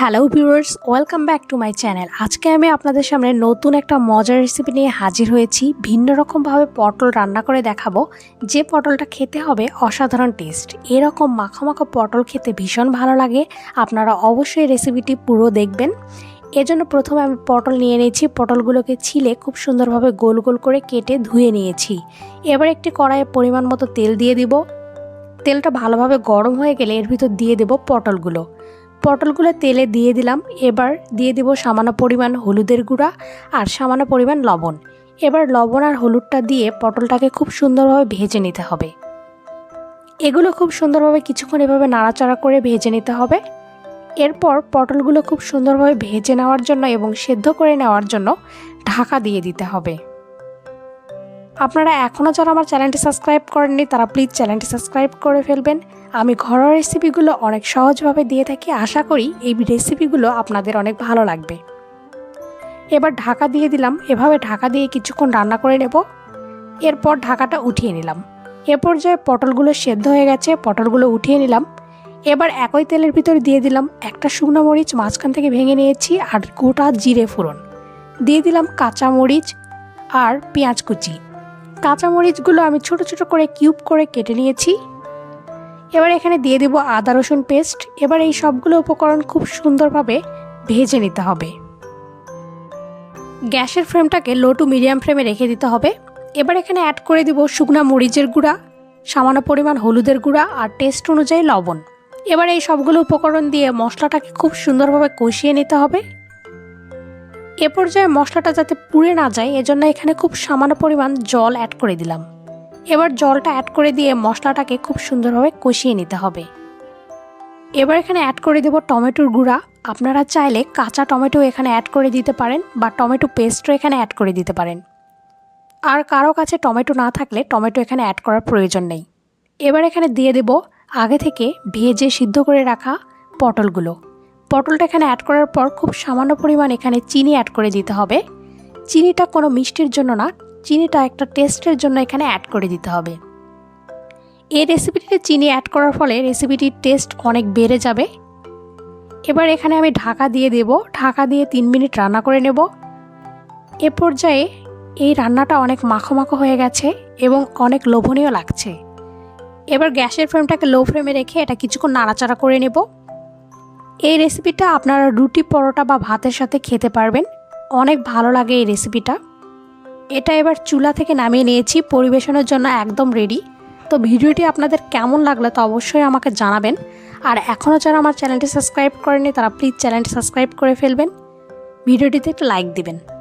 Hello viewers, welcome back to my channel. আজকে আমি আপনাদের সামনে নতুন একটা মজার রেসিপি নিয়ে হাজির হয়েছি। ভিন্ন রকমভাবে পটল রান্না করে দেখাবো, যে পটলটা খেতে হবে অসাধারণ টেস্ট। এরকম মাখা মাখা পটল খেতে ভীষণ ভালো লাগে। আপনারা অবশ্যই রেসিপিটি পুরো দেখবেন। এজন্য প্রথমে আমি পটল নিয়ে নিয়েছি। পটলগুলোকে ছিলে খুব সুন্দরভাবে গোল গোল করে কেটে ধুয়ে নিয়েছি। এবার একটি কড়াইয়ে পরিমাণ মতো তেল দিয়ে দিব। তেলটা ভালোভাবে গরম হয়ে গেলে এর ভিতর দিয়ে দেব পটলগুলো তেলে দিয়ে দিলাম। এবার দিয়ে দেব সামান্য পরিমাণ হলুদের গুঁড়া আর সামান্য পরিমাণ লবণ। এবার লবণ আর হলুদটা দিয়ে পটলটাকে খুব সুন্দরভাবে ভেজে নিতে হবে। এগুলো খুব সুন্দরভাবে কিছুক্ষণ এভাবে নাড়াচাড়া করে ভেজে নিতে হবে। এরপর পটলগুলো খুব সুন্দরভাবে ভেজে নেওয়ার জন্য এবং সেদ্ধ করে নেওয়ার জন্য ঢাকা দিয়ে দিতে হবে। আপনারা এখনও যারা আমার চ্যানেলটি সাবস্ক্রাইব করেননি তারা প্লিজ চ্যানেলটি সাবস্ক্রাইব করে ফেলবেন। আমি ঘরোয়া রেসিপিগুলো অনেক সহজভাবে দিয়ে থাকি। আশা করি এই রেসিপিগুলো আপনাদের অনেক ভালো লাগবে। এবার ঢাকা দিয়ে দিলাম। এভাবে ঢাকা দিয়ে কিছুক্ষণ রান্না করে নেব। এরপর ঢাকাটা উঠিয়ে নিলাম। এ পর্যায়ে পটলগুলো সেদ্ধ হয়ে গেছে, পটলগুলো উঠিয়ে নিলাম। এবার একই তেলের ভিতরে দিয়ে দিলাম একটা শুকনো মরিচ মাঝখান থেকে ভেঙে নিয়েছি আর গোটা জিরে ফোড়ন। দিয়ে দিলাম কাঁচা মরিচ আর পেঁয়াজ কুচি। কাঁচামরিচগুলো আমি ছোট ছোট করে কিউব করে কেটে নিয়েছি। এবার এখানে দিয়ে দেব আদা রসুন পেস্ট। এবার এই সবগুলো উপকরণ খুব সুন্দরভাবে ভেজে নিতে হবে। গ্যাসের ফ্লেমটাকে লো টু মিডিয়াম ফ্লেমে রেখে দিতে হবে। এবার এখানে অ্যাড করে দেব শুকনো মরিচের গুঁড়া, সামান্য পরিমাণ হলুদের গুঁড়া আর টেস্ট অনুযায়ী লবণ। এবার এই সবগুলো উপকরণ দিয়ে মশলাটাকে খুব সুন্দরভাবে কষিয়ে নিতে হবে। এ পর্যায়ে মশলাটা যাতে পুড়ে না যায় এজন্য এখানে খুব সামান্য পরিমাণ জল অ্যাড করে দিলাম। এবার জলটা অ্যাড করে দিয়ে মশলাটাকে খুব সুন্দরভাবে কষিয়ে নিতে হবে। এবার এখানে অ্যাড করে দেব টমেটোর গুঁড়া। আপনারা চাইলে কাঁচা টমেটো এখানে অ্যাড করে দিতে পারেন বা টমেটো পেস্টও এখানে অ্যাড করে দিতে পারেন। আর কারো কাছে টমেটো না থাকলে টমেটো এখানে অ্যাড করার প্রয়োজন নেই। এবার এখানে দিয়ে দেব আগে থেকে ভেজে সিদ্ধ করে রাখা পটলটা এখানে অ্যাড করার পর খুব সামান্য পরিমাণ এখানে চিনি অ্যাড করে দিতে হবে। চিনিটা কোনো মিষ্টির জন্য না, চিনিটা একটা টেস্টের জন্য এখানে অ্যাড করে দিতে হবে। এই রেসিপিটিতে চিনি অ্যাড করার ফলে রেসিপিটির টেস্ট অনেক বেড়ে যাবে। এবার এখানে আমি ঢাকা দিয়ে দেব। ঢাকা দিয়ে 3 মিনিট রান্না করে নেব। এ পর্যায়ে এই রান্নাটা অনেক মাখো মাখো হয়ে গেছে এবং অনেক লোভনীয় লাগছে। এবার গ্যাসের ফ্লেমটাকে লো ফ্লেমে রেখে এটা কিছুক্ষণ নাড়াচাড়া করে নেব। এই রেসিপিটা আপনারা রুটি, পরোটা বা ভাতের সাথে খেতে পারবেন। অনেক ভালো লাগে এই রেসিপিটা। এটা এবার চুলা থেকে নামিয়ে নিয়েছি, পরিবেশনের জন্য একদম রেডি। তো ভিডিওটি আপনাদের কেমন লাগলো তা অবশ্যই আমাকে জানাবেন। আর এখনও যারা আমার চ্যানেলটি সাবস্ক্রাইব করেনি তারা প্লিজ চ্যানেলটি সাবস্ক্রাইব করে ফেলবেন। ভিডিওটিতে একটা লাইক দিবেন।